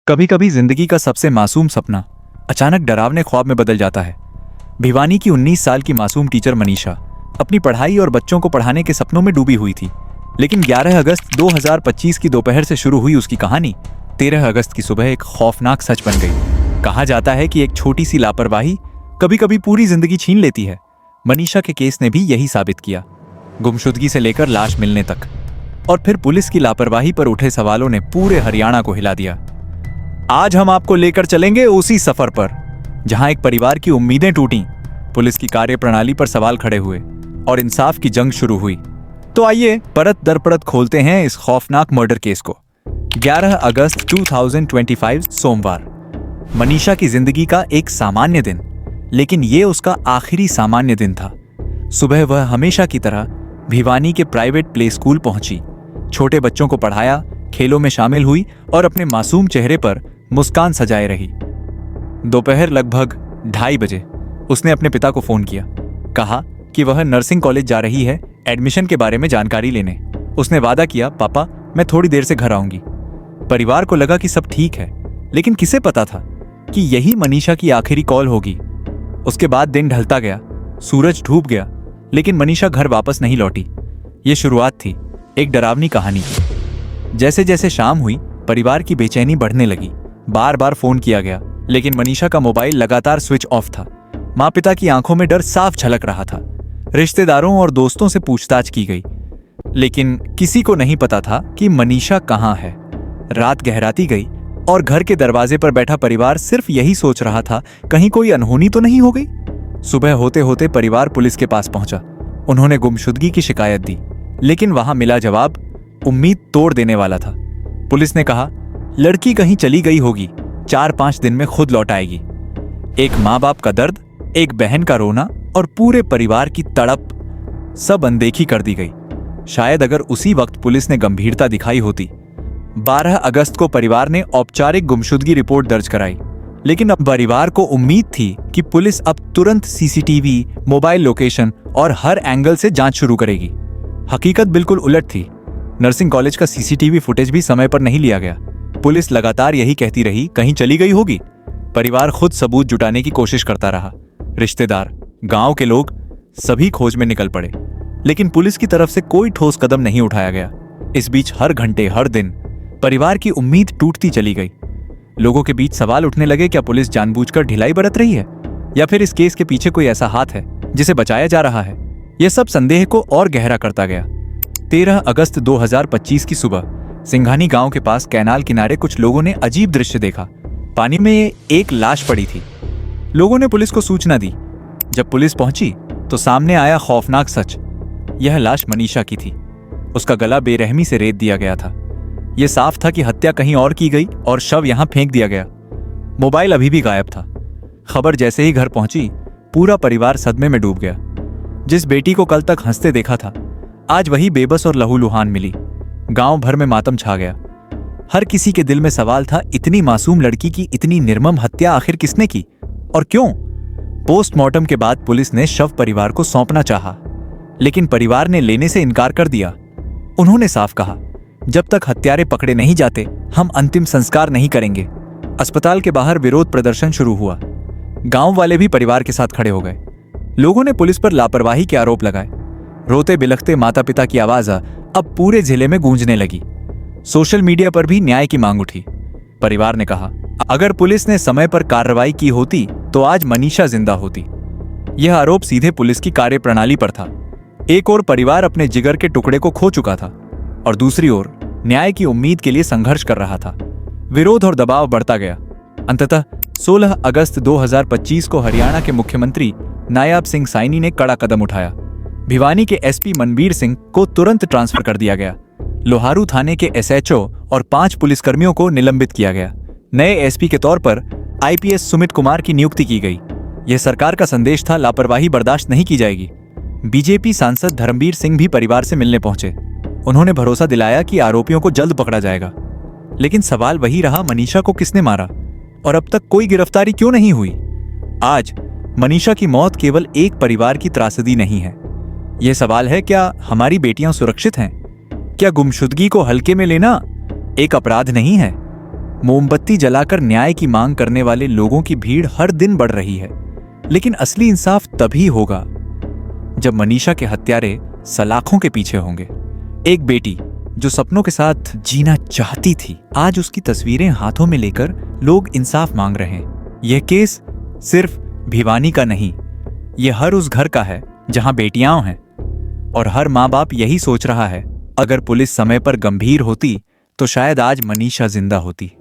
कभी कभी जिंदगी का सबसे मासूम सपना अचानक डरावने ख्वाब में बदल जाता है। भिवानी की 19 साल की मासूम टीचर मनीषा अपनी पढ़ाई और बच्चों को पढ़ाने के सपनों में डूबी हुई थी। लेकिन 11 अगस्त 2025 की दोपहर से शुरू हुई उसकी कहानी 13 अगस्त की सुबह एक खौफनाक सच बन गई। कहा जाता है कि एक छोटी सी लापरवाही कभी कभी पूरी जिंदगी छीन लेती है। मनीषा के केस ने भी यही साबित किया, गुमशुदगी से लेकर लाश मिलने तक। और फिर पुलिस की लापरवाही पर उठे सवालों ने पूरे हरियाणा को हिला दिया। आज हम आपको लेकर चलेंगे उसी सफर पर जहां एक परिवार की उम्मीदें टूटी, पुलिस की कार्यप्रणाली पर सवाल खड़े हुए और इंसाफ की जंग शुरू हुई। तो आइए परत दर परत खोलते हैं इस खौफनाक मर्डर केस को। 11 अगस्त 2025 सोमवार, मनीषा की जिंदगी का एक सामान्य दिन, लेकिन ये उसका आखिरी सामान्य दिन था। सुबह वह हमेशा की तरह भिवानी के प्राइवेट प्ले स्कूल पहुंची, छोटे बच्चों को पढ़ाया, खेलों में शामिल हुई और अपने मासूम चेहरे पर मुस्कान सजाए रही। दोपहर लगभग 2:30 बजे उसने अपने पिता को फोन किया। कहा कि वह नर्सिंग कॉलेज जा रही है एडमिशन के बारे में जानकारी लेने। उसने वादा किया, पापा मैं थोड़ी देर से घर आऊंगी। परिवार को लगा कि सब ठीक है, लेकिन किसे पता था कि यही मनीषा की आखिरी कॉल होगी। उसके बाद दिन ढलता गया, सूरज डूब गया, लेकिन मनीषा घर वापस नहीं लौटी। ये शुरुआत थी एक डरावनी कहानी की। जैसे जैसे शाम हुई, परिवार की बेचैनी बढ़ने लगी। बार बार फोन किया गया, लेकिन मनीषा का मोबाइल लगातार स्विच ऑफ था। माँ पिता की आंखों में डर साफ झलक रहा था। रिश्तेदारों और दोस्तों से पूछताछ की गई, लेकिन किसी को नहीं पता था कि मनीषा कहाँ है। रात गहराती गई और घर के दरवाजे पर बैठा परिवार सिर्फ यही सोच रहा था, कहीं कोई अनहोनी तो नहीं हो गई। सुबह होते होते परिवार पुलिस के पास पहुंचा। उन्होंने गुमशुदगी की शिकायत दी, लेकिन वहां मिला जवाब उम्मीद तोड़ देने वाला था। पुलिस ने कहा, लड़की कहीं चली गई होगी, 4-5 दिन में खुद लौट आएगी। एक माँ बाप का दर्द, एक बहन का रोना और पूरे परिवार की तड़प, सब अनदेखी कर दी गई। शायद अगर उसी वक्त पुलिस ने गंभीरता दिखाई होती। 12 अगस्त को परिवार ने औपचारिक गुमशुदगी रिपोर्ट दर्ज कराई, लेकिन अब परिवार को उम्मीद थी कि पुलिस अब तुरंत सीसीटीवी, मोबाइल लोकेशन और हर एंगल से जांच शुरू करेगी। हकीकत बिल्कुल उलट थी। नर्सिंग कॉलेज का सीसीटीवी फुटेज भी समय पर नहीं लिया गया। पुलिस लगातार यही कहती रही, कहीं चली गई होगी। परिवार खुद सबूत जुटाने की कोशिश करता रहा। रिश्तेदार, गांव के लोग सभी खोज में निकल पड़े, लेकिन पुलिस की तरफ से कोई ठोस कदम नहीं उठाया गया। इस बीच हर घंटे, हर दिन परिवार की उम्मीद टूटती चली गई। लोगों के बीच सवाल उठने लगे, क्या पुलिस जानबूझकर ढिलाई बरत रही है, या फिर इस केस के पीछे कोई ऐसा हाथ है जिसे बचाया जा रहा है। यह सब संदेह को और गहरा करता गया। 13 अगस्त 2025 की सुबह सिंघानी गांव के पास कैनाल किनारे कुछ लोगों ने अजीब दृश्य देखा। पानी में एक लाश पड़ी थी। लोगों ने पुलिस को सूचना दी। जब पुलिस पहुंची तो सामने आया खौफनाक सच। यह लाश मनीषा की थी। उसका गला बेरहमी से रेत दिया गया था। यह साफ था कि हत्या कहीं और की गई और शव यहां फेंक दिया गया। मोबाइल अभी भी गायब था। खबर जैसे ही घर पहुंची, पूरा परिवार सदमे में डूब गया। जिस बेटी को कल तक हंसते देखा था, आज वही बेबस और लहूलुहान मिली। गांव भर में मातम छा गया। हर किसी के दिल में सवाल था, इतनी मासूम लड़की की इतनी निर्मम हत्या आखिर किसने की और क्यों? पोस्टमार्टम के बाद पुलिस ने शव परिवार को सौंपना चाहा, लेकिन परिवार ने लेने से इनकार कर दिया। उन्होंने साफ कहा, जब तक हत्यारे पकड़े नहीं जाते, हम अंतिम संस्कार नहीं करेंगे। अस्पताल के बाहर विरोध प्रदर्शन शुरू हुआ। गांव वाले भी परिवार के साथ खड़े हो गए। लोगों ने पुलिस पर लापरवाही के आरोप लगाए। रोते बिलखते माता पिता की आवाज अब पूरे जिले में गूंजने लगी। सोशल मीडिया पर भी न्याय की मांग उठी। परिवार ने कहा, अगर पुलिस ने समय पर कार्रवाई की होती तो आज मनीषा जिंदा होती। यह आरोप सीधे पुलिस की कार्यप्रणाली पर था। एक ओर परिवार अपने जिगर के टुकड़े को खो चुका था और दूसरी ओर न्याय की उम्मीद के लिए संघर्ष कर रहा था। विरोध और दबाव बढ़ता गया। अंततः 16 अगस्त 2025 को हरियाणा के मुख्यमंत्री नायाब सिंह साइनी ने कड़ा कदम उठाया। भिवानी के एसपी मनबीर सिंह को तुरंत ट्रांसफर कर दिया गया। लोहारू थाने के एसएचओ और 5 पुलिसकर्मियों को निलंबित किया गया। नए एसपी के तौर पर आईपीएस सुमित कुमार की नियुक्ति की गई। यह सरकार का संदेश था, लापरवाही बर्दाश्त नहीं की जाएगी। बीजेपी सांसद धर्मबीर सिंह भी परिवार से मिलने पहुंचे। उन्होंने भरोसा दिलाया कि आरोपियों को जल्द पकड़ा जाएगा। लेकिन सवाल वही रहा, मनीषा को किसने मारा और अब तक कोई गिरफ्तारी क्यों नहीं हुई? आज मनीषा की मौत केवल एक परिवार की त्रासदी नहीं है। यह सवाल है, क्या हमारी बेटियां सुरक्षित हैं? क्या गुमशुदगी को हल्के में लेना एक अपराध नहीं है? मोमबत्ती जलाकर न्याय की मांग करने वाले लोगों की भीड़ हर दिन बढ़ रही है, लेकिन असली इंसाफ तभी होगा जब मनीषा के हत्यारे सलाखों के पीछे होंगे। एक बेटी जो सपनों के साथ जीना चाहती थी, आज उसकी तस्वीरें हाथों में लेकर लोग इंसाफ मांग रहे हैं। यह केस सिर्फ भिवानी का नहीं, यह हर उस घर का है जहां बेटियां हैं, और हर माँ बाप यही सोच रहा है, अगर पुलिस समय पर गंभीर होती तो शायद आज मनीषा जिंदा होती।